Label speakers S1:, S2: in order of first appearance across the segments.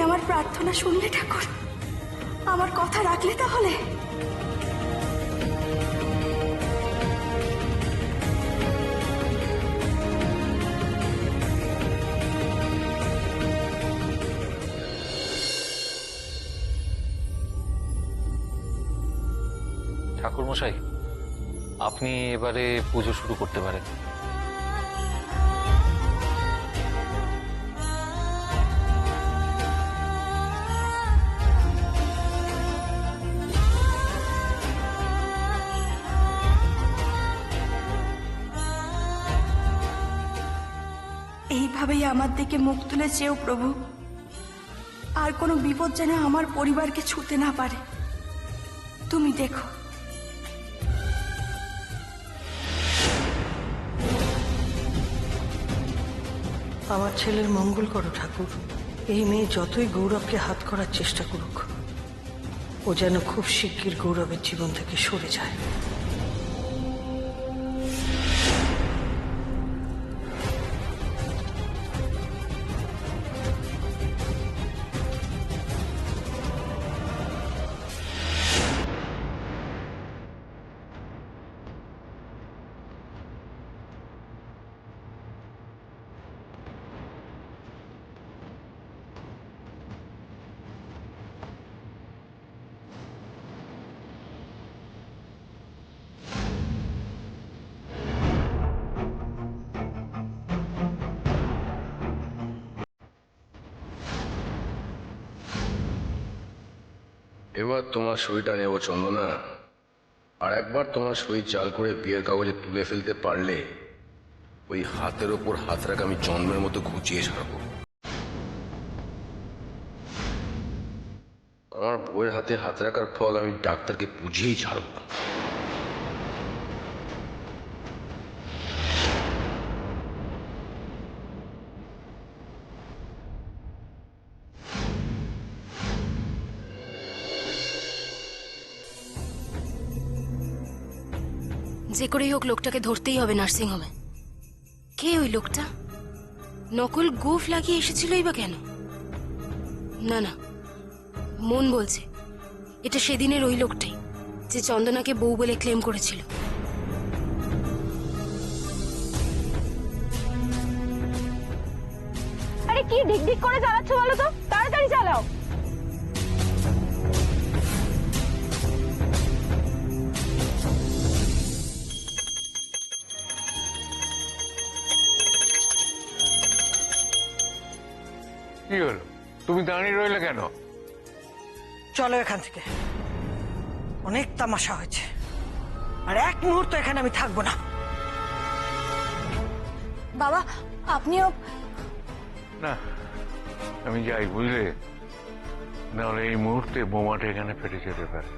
S1: আমার প্রার্থনা শুনলে ঠাকুর, আমার কথা রাখলে তাহলে?
S2: ঠাকুর মশাই, আপনি এবারে পুজো শুরু করতে পারেন।
S1: এইভাবেই আমার দিকে মুখ তুলে চেয়েও প্রভু, আর কোনো বিপদ যেন আমার পরিবারকে ছুঁতে না পারে। তুমি দেখো।
S3: আমার ছেলের মঙ্গল করো ঠাকুর। এই মেয়ে যতই গৌরবকে হাত করার চেষ্টা করুক, ও যেন খুব শিগগির গৌরবের জীবন থেকে সরে যায়।
S4: এবার তোমার সইটা নেব চন্দনা। আর একবার তোমার সই চাল করে বিয়ের কাগজে তুলে ফেলতে পারলে ওই হাতের ওপর হাত রাখা আমি জন্মের মতো ঘুচিয়ে ছাড়বো। আমার বউয়ের হাতে হাত রাখার ফল আমি ডাক্তারকে বুঝিয়েই ছাড়বো।
S5: যে করেই হোক লোকটাকে ধরতেই হবে নার্সিংহোমে। কে ওই লোকটা? নকল গোফ লাগিয়ে এসেছিলই বা কেন? না না, মন বলছে এটা সেদিনের ওই লোকটাই যে চন্দনাকে বউ বলে ক্লেম করেছিল।
S6: আরে কি ঢিকঢিক করে চালাচ্ছ বলো তো, তাড়াতাড়ি চালাও।
S7: কি হলো, তুমি দাঁড়িয়ে রইলে কেন?
S3: চলো এখান থেকে, অনেক তামাশা হয়েছে, আর এক মুহূর্ত এখানে আমি থাকবো না।
S1: বাবা, আপনিও।
S7: না, আমি যাই, বুঝলে, নাহলে এই মুহূর্তে বোমাটা এখানে ফেটে যেতে পারে।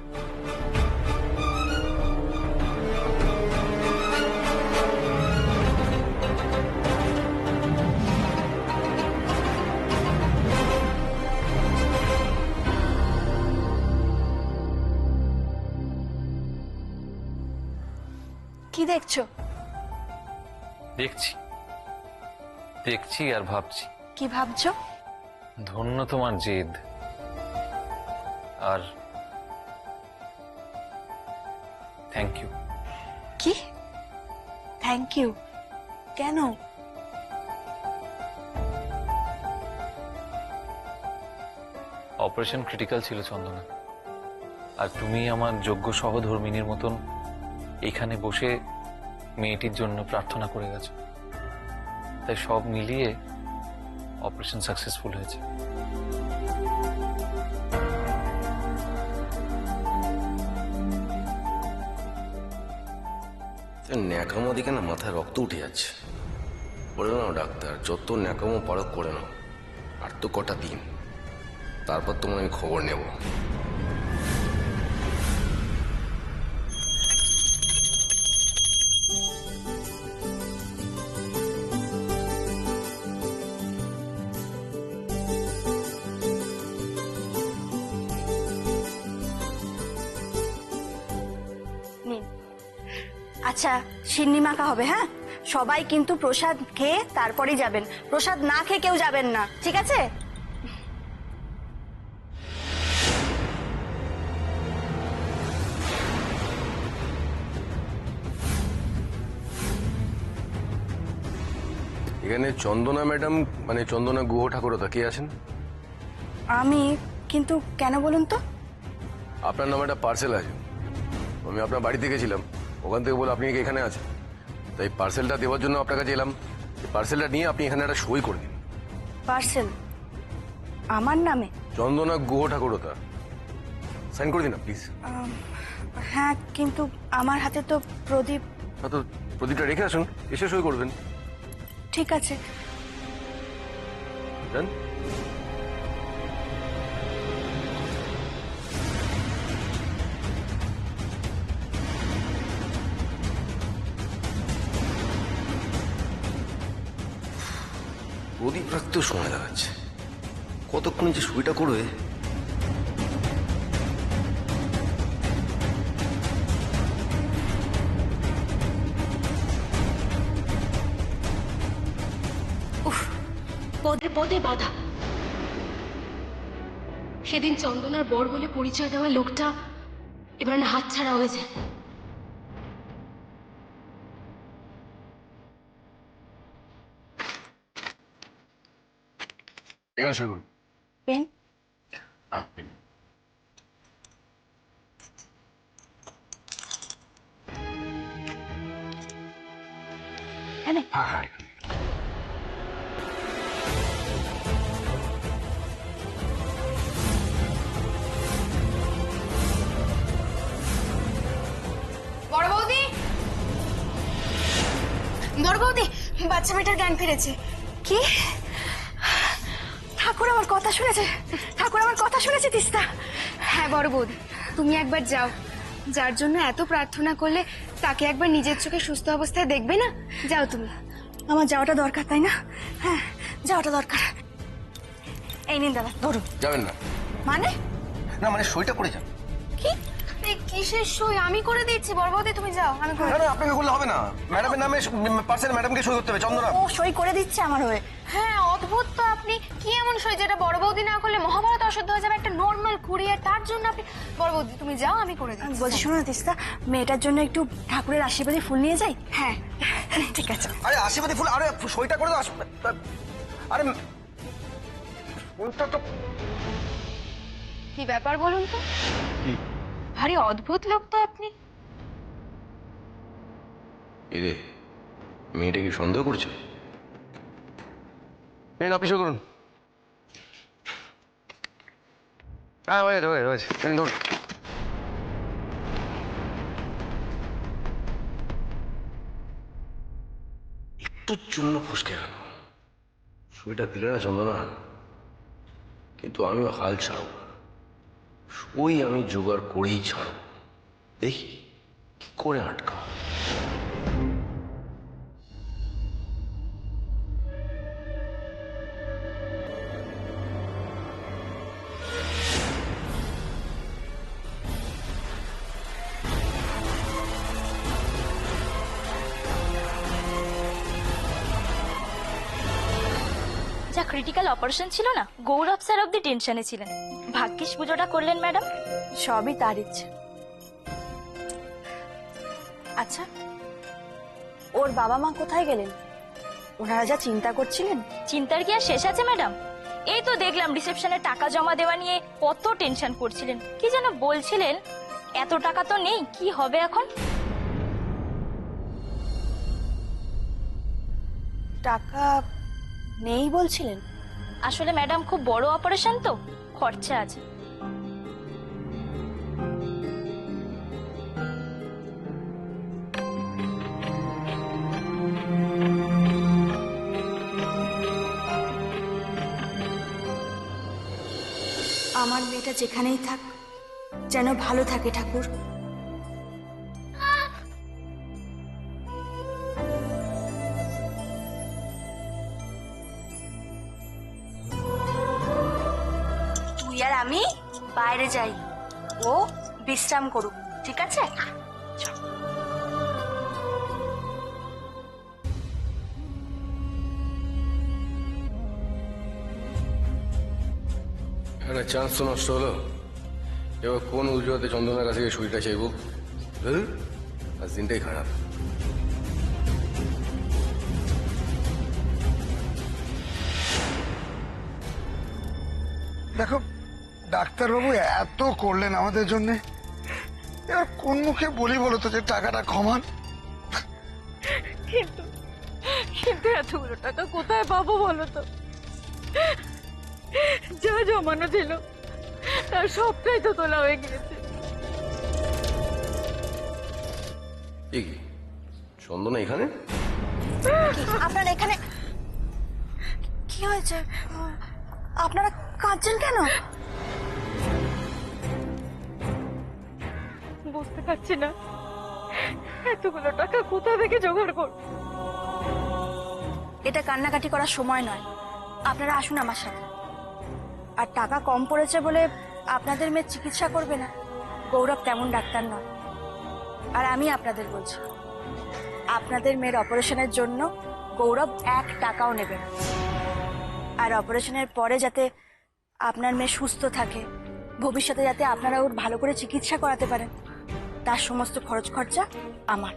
S1: কি দেখছো?
S2: দেখছি দেখছি আর ভাবছি।
S1: কি ভাবছো?
S2: ধন্য তোমার জেদ, আর থ্যাংক ইউ।
S1: কি থ্যাংক ইউ? কেন?
S2: অপারেশন ক্রিটিক্যাল ছিল চন্দনা, আর তুমি আমার যোগ্য সহধর্মিনীর মতন এখানে বসে মেয়েটির জন্য প্রার্থনা করে গেছো, তাই সব মিলিয়ে অপারেশন সাকসেসফুল হয়েছে।
S4: ন্যাকামো দিকে না মাথায় রক্ত উঠে যাচ্ছে। বলে নাও ডাক্তার, যত ন্যাকামো পারো করে নাও, আর তো কটা দিন, তারপর তোমার আমি খবর নেব।
S1: আচ্ছা, সিন্নি মাখা হবে। হ্যাঁ, সবাই কিন্তু প্রসাদ খেয়ে তারপরেই যাবেন। প্রসাদ না খেয়ে কেউ যাবেন না, ঠিক আছে?
S4: এখানে চন্দনা ম্যাডাম মানে চন্দনা গুহ ঠাকুরতা কে আছেন?
S1: আমি কিন্তু কেন বলুন তো?
S4: আপনার নামে একটা পার্সেল আছে, আমি আপনার বাড়িতে গেছিলাম, ওখান থেকে বলে আপনি কি এখানে আছেন, তাই পার্সেলটা দেওয়ার জন্য আপনার কাছে এলাম। পার্সেলটা নিয়ে আপনি এখানে একটা সই করে দিন।
S1: পার্সেল আমার নামে?
S4: চন্দনা গুহ ঠাকুরতা, সাইন করে দিন না প্লিজ।
S1: হ্যাঁ, কিন্তু আমার হাতে তো প্রদীপ।
S4: তো প্রদীপটা রেখে আসুন, এসে সই করবেন।
S1: ঠিক আছে।
S4: জান প্রদীপ রাখতেও সময় লাগাচ্ছে, কতক্ষণ যে সইটা করবে।
S5: পদে পদে বাধা। সেদিন চন্দনার বর বলে পরিচয় দেওয়া লোকটা এবার না হাতছাড়া হয়েছে।
S4: এখানে সই করুন।
S1: পেন? এনে।
S5: বড় বৌদি, বড় বৌদি, বাচ্চা মেয়েটার জ্ঞান ফিরেছে।
S1: কি? ঠাকুর আমার কথা শুনেছে, ঠাকুর আমার কথা শুনেছে তিস্তা।
S6: হ্যাঁ বড় বৌদি, তুমি একবার যাও, যার জন্য এত প্রার্থনা করলে তাকে একবার নিজের চোখে সুস্থ অবস্থায় দেখবে না? যাও তুমি।
S1: আমার যাওয়াটা দরকার, তাই না? হ্যাঁ, যাওয়াটা দরকার। এই নিন দাদা, ধরুন।
S4: যাবেন না?
S1: মানে?
S4: না মানে সইটা করে যান।
S1: কি?
S6: এই কিসের সই? আমি করে দিচ্ছি বড় বৌদি, তুমি যাও, আমি করে
S4: না না, আপনাকে করলে হবে না, ম্যাডামের নামে পার্সেল ম্যাডামকে সই করতে হবে। চন্দনা
S1: ও সই করে দিচ্ছে আমার হয়ে।
S6: হ্যাঁ, অদ্ভুত তো আপনি। কি এমন সই যেটা বড় বৌদি না করলে মহাভারত অশুদ্ধ হয়ে যাবে? একটা নর্মাল কুরিয়ার, তার জন্য আপনি। বড় বৌদি তুমি যাও, আমি করে দিচ্ছি।
S1: বলছি শোনো না তিস্তা, মেয়েটার জন্য একটু ঠাকুরের আশীর্বাদে ফুল নিয়ে যাই।
S6: হ্যাঁ
S1: ঠিক আছে।
S4: আরে আশীর্বাদী ফুল, আরে সইটা করে দাও। আরে ফুলটা তো
S6: কি ব্যাপার বলুন তো? ভারী অদ্ভুত লোক তো আপনি।
S4: এরে, মেয়েটা কি সন্দেহ করছে? এই আপনি সই করুন। হ্যাঁ হয়েছে, ধরুন। একটুর জন্য ফসকে গেল, সইটা দিলে না চন্দনা, কিন্তু আমিও হাল ছাড়ব, সই আমি জোগাড় করেই ছাড়ব। দেখি কি করে আটকা।
S8: যা ক্রিটিক্যাল অপারেশন ছিল না, গৌরব স্যার অব্দি টেনশনে ছিলেন। ভাগ্যিস পুজোটা করলেন ম্যাডাম।
S1: সবই তার ইচ্ছে। আচ্ছা, ওর বাবা মা কোথায় গেলেন? ওনারা যা চিন্তা করছিলেন।
S8: চিন্তার কি আর শেষ আছে ম্যাডাম? এই তো দেখলাম রিসেপশনে টাকা জমা দেওয়া নিয়ে কত টেনশন করছিলেন। কি যেন বলছিলেন, এত টাকা তো নেই, কি হবে এখন?
S1: টাকা নেই বলছিলেন?
S8: আসলে ম্যাডাম খুব বড় অপারেশন তো, খরচা আছে।
S1: আমার মেয়েটা যেখানেই থাক, যেন ভালো থাকে ঠাকুর। তুই আর আমি বাইরে যাই, ও বিশ্রাম করুক, ঠিক আছে?
S4: একটা চান্স তো নষ্ট হলো। এবার কোন উজুয়াতে চন্দনার কাছে গিয়ে সইটা চাইবো? আজ দিনটাই খারাপ।
S9: দেখো ডাক্তারবাবু এত করলেন আমাদের জন্য, এবার কোন মুখে বলি বলো তো যে টাকাটা কমান?
S10: কিন্তু কিন্তু এতগুলো টাকা কোথায় পাবো বলো তো? যা জমানো ছিল তার সবটাই তো তোলা হয়ে গিয়েছে।
S4: এ কি চন্দনা এখানে?
S1: আপনার এখানে কি হয়েছে? আপনারা কাঁদছেন কেন?
S10: বুঝতে পারছি না এতগুলো টাকা কোথা থেকে জোগাড় করব।
S1: এটা কান্নাকাটি করার সময় নয়, আপনারা আসুন আমার সাথে। আর টাকা কম পড়েছে বলে আপনাদের মেয়ের চিকিৎসা করবে না, গৌরব তেমন ডাক্তার নয়। আর আমি আপনাদের বলছি, আপনাদের মেয়ের অপারেশনের জন্য গৌরব 1 টাকাও নেবে না। আর অপারেশনের পরে যাতে আপনার মেয়ে সুস্থ থাকে, ভবিষ্যতে যাতে আপনারা ওর ভালো করে চিকিৎসা করাতে পারেন, তার সমস্ত খরচ খরচা আমার।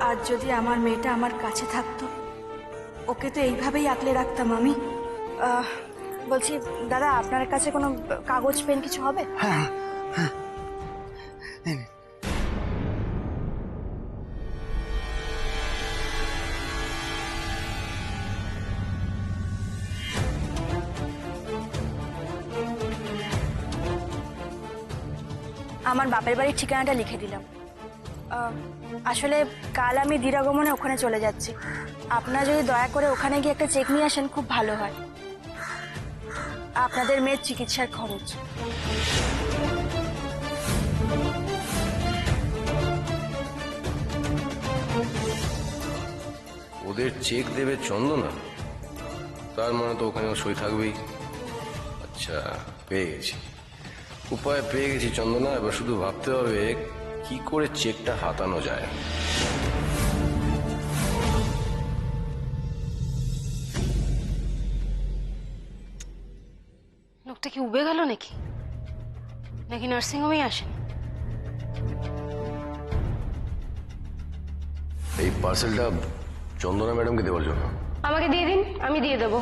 S1: আর যদি আমার মেয়েটা আমার কাছে থাকতো, ওকে তো এইভাবেই আঁকলে রাখতাম আমি। বলছি দাদা, আপনার কাছে কোনো কাগজ পেন কিছু হবে?
S9: হ্যাঁ হ্যাঁ, এই নে।
S1: আমার বাপের বাড়ির ঠিকানাটা লিখে দিলাম। আসলে কাল আমি দিরাগমনে ওখানে চলে যাচ্ছি। আপনারা যদি দয়া করে ওখানে গিয়ে একটা চেক নিয়ে আসেন খুব ভালো হয়, আপনাদের মেয়ের চিকিৎসার খরচ।
S4: ওদের চেক দেবে চন্দনা, তার মানে তো ওখানে সই থাকবেই। আচ্ছা, পেয়ে গেছি, উপায় পেয়ে গেছি চন্দনা। এবার শুধু ভাবতে হবে কি করে চেকটা হাতানো যায়।
S5: লোকটা কি উবে গেল নাকি? নাকি নার্সিংহোমেই আসেন?
S4: এই পার্সেলটা চন্দনা ম্যাডামকে দেওয়ার জন্য।
S5: আমাকে দিয়ে দিন, আমি দিয়ে দেবো।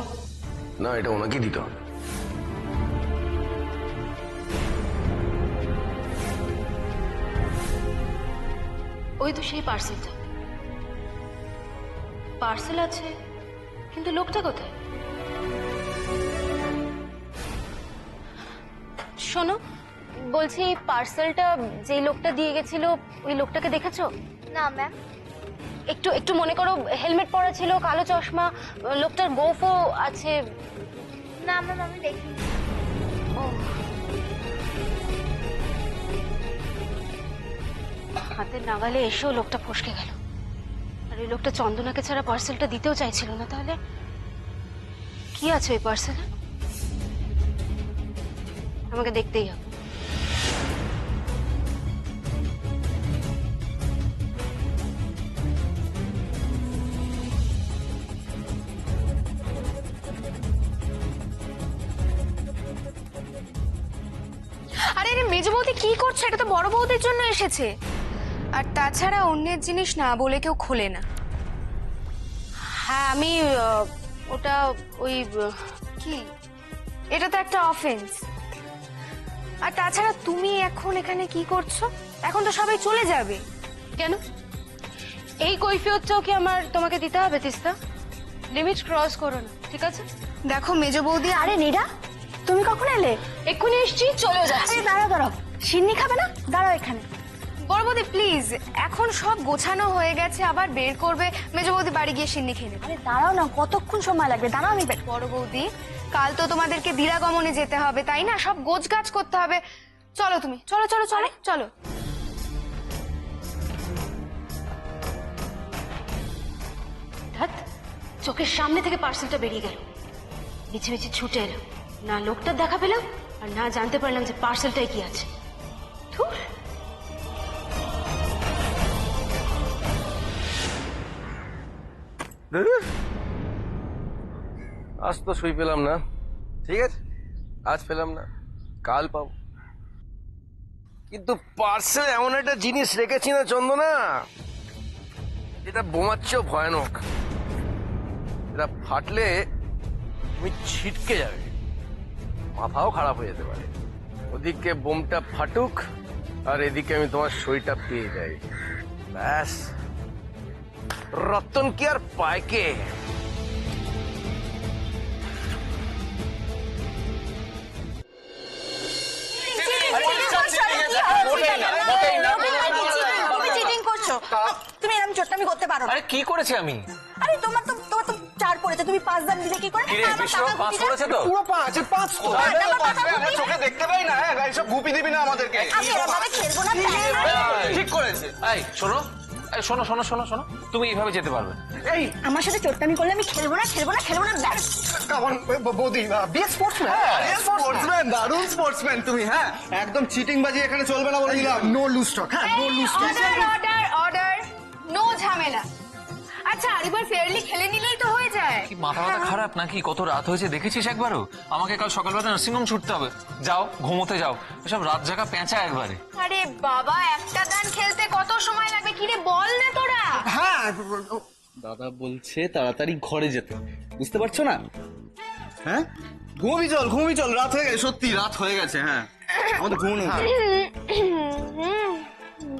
S4: না, এটা ওনাকেই দিতে হবে।
S5: ওই তো সেই পার্সেলটা। পার্সেল আছে কিন্তু লোকটা কোথায়? শোনো, বলছি পার্সেলটা যেই লোকটা দিয়ে গেছিল ওই লোকটাকে দেখেছো?
S6: না ম্যাম।
S5: একটু একটু মনে করো, হেলমেট পরা ছিল, কালো চশমা, লোকটার গোফও আছে।
S6: না ম্যাম, আমি দেখিনি।
S5: হাতের নাগালে এসেও লোকটা ফসকে গেল। আর ওই লোকটা চন্দনাকে ছাড়া পার্সেলটা দিতেও চাইছিল না। তাহলে কি আছে ওই পার্সেলে? আমাকে দেখতেই হবে।
S6: আরে আরে মেজ বৌদি কি করছো? এটা তো বড় বৌদির জন্য এসেছে। আর তাছাড়া অন্যের জিনিস না বলে কেউ খোলে না।
S5: হ্যাঁ, আমি ওটা ওই
S6: কি? এটা তো একটা অফেন্স। আর তাছাড়া তুমি এখন এখানে কি করছো? এখন তো সবাই চলে যাবে।
S5: কেন? এই কৈফিয়তটাও কি আমার তোমাকে দিতে হবে তিস্তা? লিমিট ক্রস করো না, ঠিক আছে?
S6: দেখো মেজ বৌদি,
S1: আরে নীরা, তুমি কখন এলে?
S5: এক্ষুনি এসছি, চলেও যাচ্ছি।
S1: আরে দাঁড়াও দাঁড়াও, সিন্নি খাবে না? দাঁড়াও এখানে।
S6: বড় বৌদি প্লিজ, এখন সব গোছানো হয়ে গেছে, আবার বের করবে। মেজ বৌদি বাড়ি গিয়ে সিন্নি খেয়ে নেবে।
S1: আরে দাঁড়াও না, কতক্ষণ সময় লাগবে? দাঁড়াও, আমি
S6: বড় বৌদি, কাল তো তোমাদেরকে দিরাগমনে যেতে হবে, তাই না? সব গোছগাছ করতে হবে। চলো তুমি, চলো চলো চলো চলো।
S5: ধ্যাৎ, চোখের সামনে থেকে পার্সেলটা বেরিয়ে গেল। মিছি মিছি ছুটে এলো, না লোকটার দেখা পেলাম আর না জানতে পারলাম যে পার্সেলটাই কি আছে। ধুর।
S4: আজ তো সই পেলাম না, ঠিক আছে, আজ পেলাম না, কাল পাবো। কিন্তু পার্সেল এমন একটা জিনিস রেখেছি না চন্দনা, এটা বোমার চেয়েও ভয়ানক। এটা ফাটলে তুমি ছিটকে যাবে, মাথাও খারাপ হয়ে যেতে পারে। ওদিকে বোমটা ফাটুক আর এদিকে আমি তোমার সইটা পেয়ে যাই, ব্যাস রতন কি আর পায় কে।
S1: তুমি এরকম চোট্টামি করতে পারো না।
S2: আরে কি করেছি আমি?
S1: আরে তোমার তো 4 পড়েছে, তুমি 5 দান দিলে কি করে?
S2: কি রে
S1: আমার
S2: বিষ্ণু,
S1: টাকা
S2: পাস
S1: গুটি
S2: করেছে তো?
S11: পুরো 5 তো আমরা চোখে দেখতে পাই না। হ্যাঁ, এইসব গুপি দিবি না আমাদেরকে।
S1: আমি এভাবে খেলবো না, তাই?
S11: ঠিক করেছে।
S2: এই শোনো, এই শোনো শোনো শোনো শোনো, তুমি এইভাবে যেতে পারবে না।
S11: এই
S1: আমার সাথে চোট্টামি করলে আমি খেলবো না, ব্যাস।
S11: কামন বৌদি, বি স্পোর্টসম্যান। স্পোর্টসম্যান, দারুণ স্পোর্টসম্যান তুমি। হ্যাঁ, একদম চিটিং বাজি এখানে চলবে না বলে দিলাম। নো লুজ টক। হ্যাঁ, নো লুজ টক।
S6: অর্ডার, নো ঝামেলা। আচ্ছা, আরেকবার ফেয়ারলি খেলে নিলেই তো হয়ে যায়।
S2: কি মাথা ব্যথা খারাপ নাকি? কত রাত হয়েছে দেখেছিস একবারও? আমাকে কাল সকালবেলা নার্সিংহোম ছুটতে হবে। যাও ঘুমোতে যাও, এসব রাত জাগা পেঁচা একবারে।
S6: আরে বাবা, একটা দান খেলতে কত সময় লাগবে? কিরে বল না তোরা।
S11: হ্যাঁ,
S12: দাদা বলছে তাড়াতাড়ি ঘরে যেতে, বুঝতে পারছো না?
S11: হ্যাঁ, ঘুমি চল, রাত হয়ে গেছে, সত্যি রাত হয়ে গেছে। হ্যাঁ, আমাদের ঘুমানো উচিত।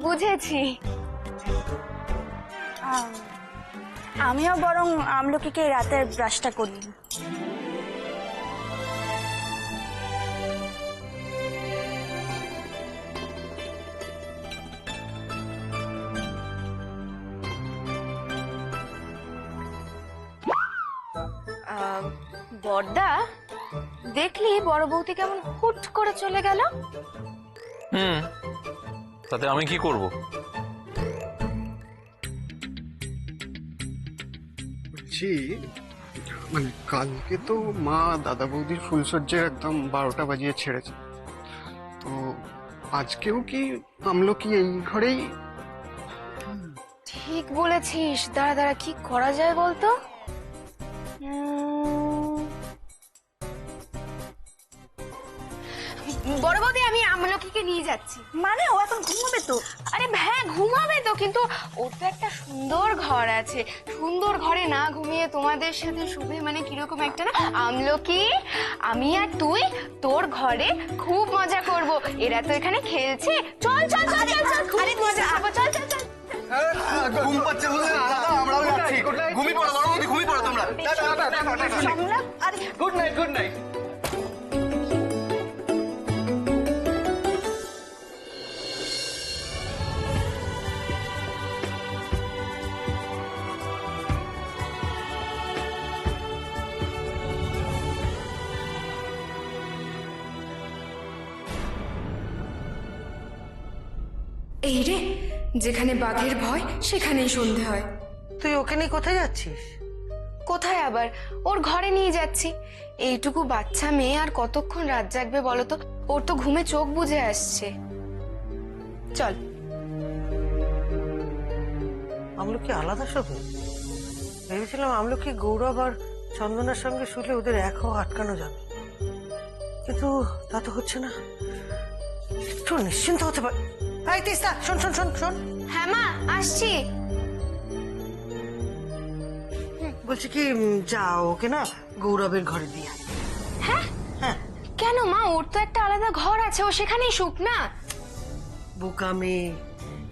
S6: বুঝেছি।
S1: আমিও বরং আমলকিকে রাতে ব্রাশটা করি।
S6: বড়দা, দেখলি বড় বৌদি কেমন হুট করে চলে গেল?
S2: তাতে আমি কি করব?
S13: মানে কালকে তো মা দাদা বৌদির ফুলসজ্জার একদম 12টা বাজিয়ে ছেড়েছে, তো আজকেও কি আমলকি এই ঘরেই?
S6: ঠিক বলেছিস। দাঁড়া, কি করা যায় বলতো? বড় বৌদি, আমি আমলকিকে নিয়ে যাচ্ছি।
S1: মানে ও এখন ঘুমাবে তো?
S6: আরে হ্যাঁ, ঘুমাবে তো, কিন্তু ওর তো একটা সুন্দর ঘর আছে। সুন্দর ঘরে না ঘুমিয়ে তোমাদের সাথে শুভে মানে কিরকম একটা না। আমলকি, আমি আর তুই তোর ঘরে খুব মজা করব। এরা তো এখানে খেলছে। চল চল চল চল চল, খুব মজা করবো। চল চল চল।
S11: ঘুম পাচ্ছে বুঝলে না? আমরাও যাচ্ছি। ঘুমিয়ে পড়ো বড় বৌদি, ঘুমিয়ে পড়ো তোমরা।
S1: সম্রাট, আরে
S11: গুড নাইট, গুড নাইট।
S5: এই রে, যেখানে বাঘের ভয় সেখানেই সন্ধে হয়।
S3: তুই ওকে নিয়ে কোথায় যাচ্ছিস?
S6: কোথায় আবার? ওর ঘরে নিয়ে যাচ্ছি। এইটুকু বাচ্চা মেয়ে আর কতক্ষণ রাত জাগবে বলো তো? ওর তো ঘুমে চোখ বুজে আসছে। চল।
S3: আমলকি আলাদা শোবে? ভেবেছিলাম আমলকি গৌরব আর চন্দনার সঙ্গে শুলে ওদের এক হওয়া আটকানো যাবে, কিন্তু তা তো হচ্ছে না। একটু নিশ্চিন্ত হতে পার। এই তিস্তা, শোন শোন শোন শোন।
S6: হ্যাঁ মা, আসছি।
S3: বলছি কি, যা ওকে না গৌরবের ঘরে দিয়ে আয়।
S6: হ্যাঁ?
S3: হ্যাঁ।
S6: কেন মা? ওর তো একটা আলাদা ঘর আছে, ও সেখানেই শুক না।
S3: বোকা মেয়ে,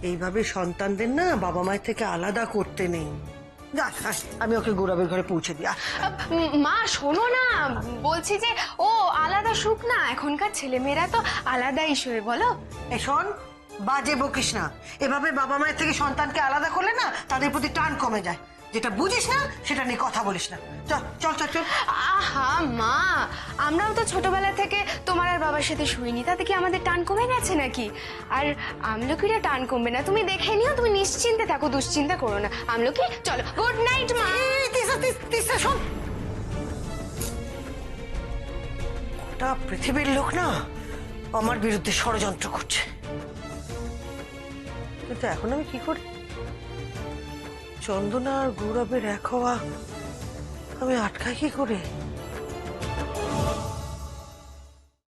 S3: এইভাবে সন্তানদের না বাবা মায়ের থেকে আলাদা করতে নেই। যা, আমি ওকে গৌরবের ঘরে পৌঁছে দিই।
S6: মা শোনো না, বলছি যে ও আলাদা শুক না। এখনকার ছেলেমেয়েরা তো আলাদাই শোয়, বলো।
S3: এই শোন, বাজে বকিস না। এভাবে বাবা মায়ের থেকে সন্তানকে আলাদা করলে না তাদের প্রতি টান কমে যায়। যেটা বুঝিস না সেটা নিয়ে কথা বলিস না। চল চল চল চল।
S6: আহা মা, আমরাও তো ছোটবেলা থেকে তোমার আর বাবার সাথে শুইনি, তাতে কি আমাদের টান কমে গেছে নাকি? আর আমলকিরা টান কমবে না, তুমি দেখে নিও। তুমি নিশ্চিন্তে থাকো, দুশ্চিন্তা করো না। আমলকি চলো, গুড নাইট মা।
S3: তিস্তা শোন, গোটা পৃথিবীর লোক না আমার বিরুদ্ধে ষড়যন্ত্র করছে, কিন্তু এখন আমি কি করি? চন্দনা আর গৌরবের এক হওয়া আমি আটকাই কি করে?